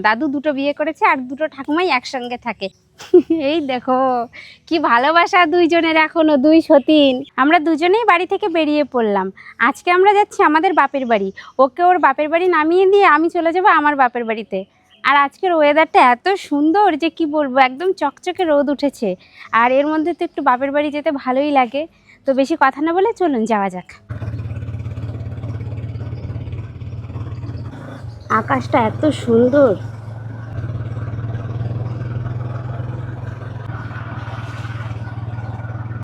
দাদু দুটো বিয়ে করেছে আর দুটো ঠাকুমাই একসঙ্গে থাকে। এই দেখো কি ভালোবাসা দুইজনের, এখনো দুই সতীন। আমরা দুজনেই বাড়ি থেকে বেরিয়ে পড়লাম। আজকে আমরা যাচ্ছি আমাদের বাপের বাড়ি। ওকে ওর বাপের বাড়ি নামিয়ে দিয়ে আমি চলে যাব আমার বাপের বাড়িতে। আর আজকের ওয়েদারটা এত সুন্দর যে কি বলবো, একদম চকচকে রোদ উঠেছে। আর এর মধ্যে তো একটু বাপের বাড়ি যেতে ভালোই লাগে। তো বেশি কথা না বলে চলুন যাওয়া যাক। আকাশটা এত সুন্দর।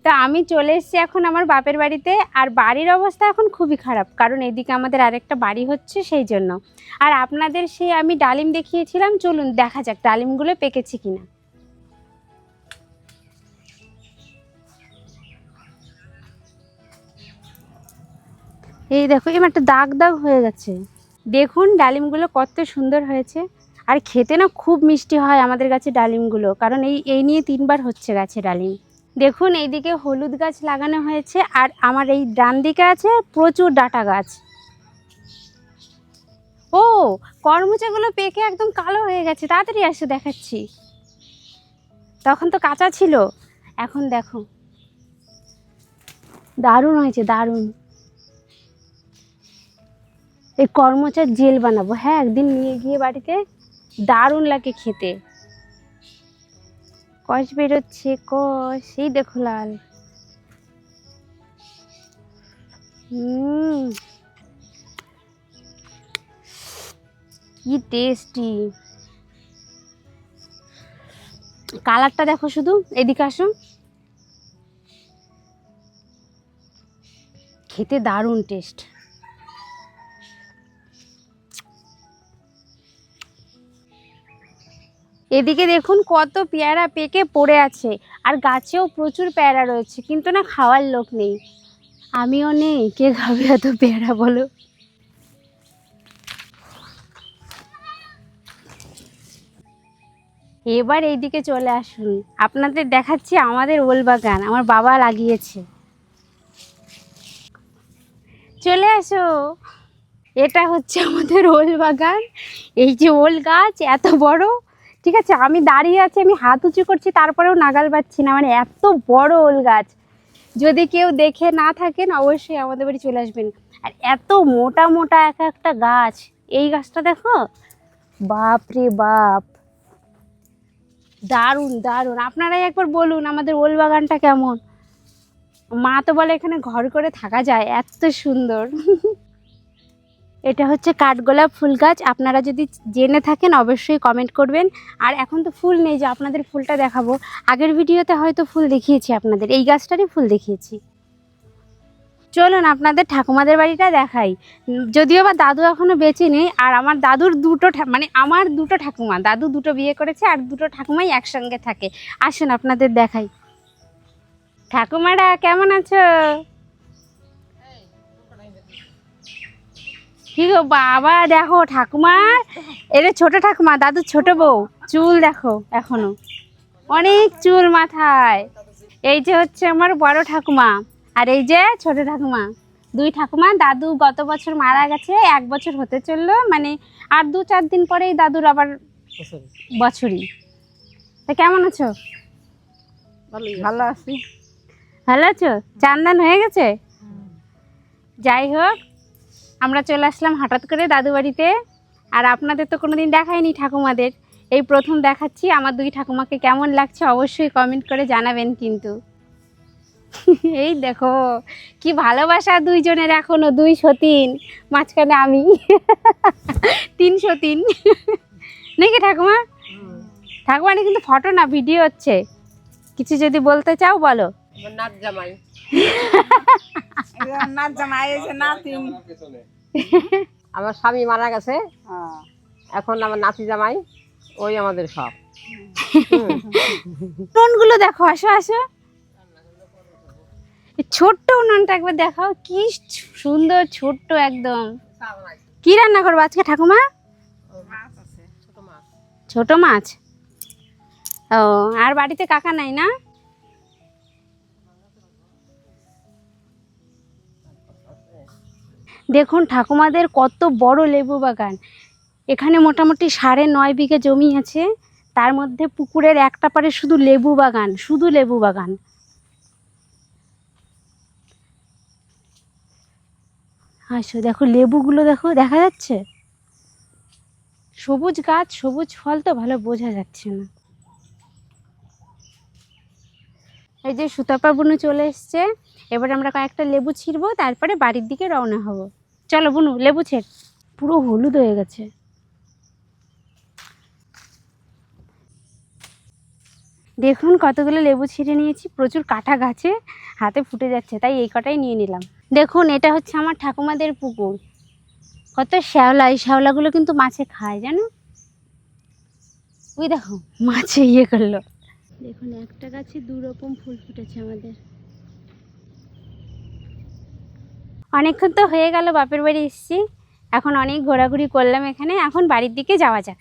তা আমি চলে এসেছি এখন আমার বাপের বাড়িতে। আর বাড়ির অবস্থা এখন খুবই খারাপ, কারণ এদিকে আমাদের আরেকটা বাড়ি হচ্ছে সেই জন্য। আর আপনাদের সেই আমি ডালিম দেখিয়েছিলাম, চলুন দেখা যাক ডালিমগুলো পেকেছে কিনা। এই দেখো এবার একটা দাগ দাগ হয়ে গেছে। দেখুন ডালিমগুলো কত সুন্দর হয়েছে। আর খেতে না খুব মিষ্টি হয় আমাদের গাছে ডালিমগুলো, কারণ এই নিয়ে 3বার হচ্ছে গাছে ডালিম। দেখুন এইদিকে হলুদ গাছ লাগানো হয়েছে, আর আমার এই ডান দিকে আছে প্রচুর ডাঁটা গাছ। ও, করমচাগুলো পেকে একদম কালো হয়ে গেছে। তাড়াতাড়ি আসো দেখাচ্ছি। তখন তো কাঁচা ছিল, এখন দেখো দারুণ হয়েছে, দারুণ। এই করমচার জেল বানাবো, হ্যাঁ একদিন নিয়ে গিয়ে বাড়িতে, দারুণ লাগে খেতে। কষ বেরোচ্ছে, কষ, এই দেখো লাল। কি টেস্টি। কালারটা দেখো শুধু, এদিকে আসো। খেতে দারুণ টেস্ট। এদিকে দেখুন কত পেয়ারা পেকে পড়ে আছে, আর গাছেও প্রচুর পেয়ারা রয়েছে, কিন্তু না খাওয়ার লোক নেই। আমিও নেই, কে খাবে এত পেয়ারা বলো। এবার এইদিকে চলে আসুন, আপনাদের দেখাচ্ছি আমাদের ওল বাগান, আমার বাবা লাগিয়েছে। চলে আসো, এটা হচ্ছে আমাদের ওল বাগান। এই যে ওল গাছ এত বড়, ঠিক আছে আমি দাঁড়িয়ে আছি, আমি হাত উঁচু করছি তারপরেও নাগাল পাচ্ছি না, মানে এত বড় ওল গাছ। যদি কেউ দেখে না থাকেন অবশ্যই আমাদের বাড়ি চলে আসবেন। আর এত মোটা মোটা এক একটা গাছ। এই গাছটা দেখো, বাপ রে বাপ, দারুণ দারুণ। আপনারাই একবার বলুন আমাদের ওল বাগানটা কেমন। মা তো বলে এখানে ঘর করে থাকা যায়, এত সুন্দর। এটা হচ্ছে কাঠগোলাপ ফুল গাছ। আপনারা যদি জেনে থাকেন অবশ্যই কমেন্ট করবেন। আর এখন তো ফুল নেই যে আপনাদের ফুলটা দেখাবো, আগের ভিডিওতে হয়তো ফুল দেখিয়েছি আপনাদের, এই গাছটারই ফুল দেখিয়েছি। চলুন আপনাদের ঠাকুমাদের বাড়িটা দেখাই। যদিও বা দাদু এখনো বেঁচে নেই, আর আমার দাদুর দুটো মানে আমার দুটো ঠাকুমা, দাদু দুটো বিয়ে করেছে আর দুটো ঠাকুমাই একসঙ্গে থাকে। আসুন আপনাদের দেখাই। ঠাকুমারা কেমন আছো? কি গো বাবা, দেখো ঠাকুমার, এটা ছোট ঠাকুমা, দাদুর ছোট বউ। চুল দেখো এখনো অনেক চুল মাথায়। এই যে হচ্ছে আমার বড় ঠাকুমা, আর এই যে ছোট ঠাকুমা। দুই ঠাকুমা। দাদু গত বছর মারা গেছে, 1 বছর হতে চললো, মানে আর 2-4 দিন পরেই দাদুর আবার বছরই। তা কেমন আছো? ভালো আছি। ভালো আছো? চান্দান হয়ে গেছে? যাই হোক, আমরা চলে আসলাম হঠাৎ করে দাদু বাড়িতে। আর আপনাদের তো কোনোদিন দেখায়নি ঠাকুমাদের, এই প্রথম দেখাচ্ছি। আমার দুই ঠাকুমাকে কেমন লাগছে অবশ্যই কমেন্ট করে জানাবেন কিন্তু। এই দেখো কি ভালোবাসা দুইজনের, এখনো দুই সতীন, মাঝখানে আমি। 3 সতীন নাকি ঠাকুমা? ঠাকুমা কিন্তু ফটো না, ভিডিও হচ্ছে। কিছু যদি বলতে চাও বলো। নাচ জামাই, নাচ জামাই, এই যে নাতিন। আমার স্বামী মারা গেছে, এখন আমার নাতি জামাই, ওই আমাদের সব। উনুনগুলো দেখো, আসো আসো। ছোট্ট উনুনটা একবার দেখাও, কি সুন্দর ছোট্ট একদম। কি রান্না করবো আজকে ঠাকুমা? ছোট মাছ। ও, আর বাড়িতে কাকা নাই না? দেখুন ঠাকুমাদের কত বড় লেবু বাগান। এখানে মোটামুটি 9.5 বিঘা জমি আছে, তার মধ্যে পুকুরের একটা পারে শুধু লেবু বাগান, শুধু লেবু বাগান। আসো দেখো লেবুগুলো, দেখো দেখা যাচ্ছে, সবুজ গাছ সবুজ ফল তো ভালো বোঝা যাচ্ছে না। এই যে সুতপা বুনু চলে এসছে, এবার আমরা কয়েকটা লেবু ছিঁড়বো, তারপরে বাড়ির দিকে রওনা হব। চলো বুনু লেবু ছেড়, পুরো হলুদ হয়ে গেছে। দেখুন কতগুলো লেবু ছিঁড়ে নিয়েছি, প্রচুর কাটা গাছে, হাতে ফুটে যাচ্ছে, তাই এই কটাই নিয়ে নিলাম। দেখুন এটা হচ্ছে আমার ঠাকুমাদের পুকুর, কত শ্যাওলা, এই শ্যাওলাগুলো কিন্তু মাছে খায় জানো। ওই দেখো মাছে ইয়ে করলো। দেখুন একটা গাছে 2 রকম ফুল ফুটেছে আমাদের। অনেকক্ষণ তো হয়ে গেল বাপের বাড়ি এসেছি, এখন অনেক ঘোরাঘুরি করলাম এখানে, এখন বাড়ির দিকে যাওয়া যাক।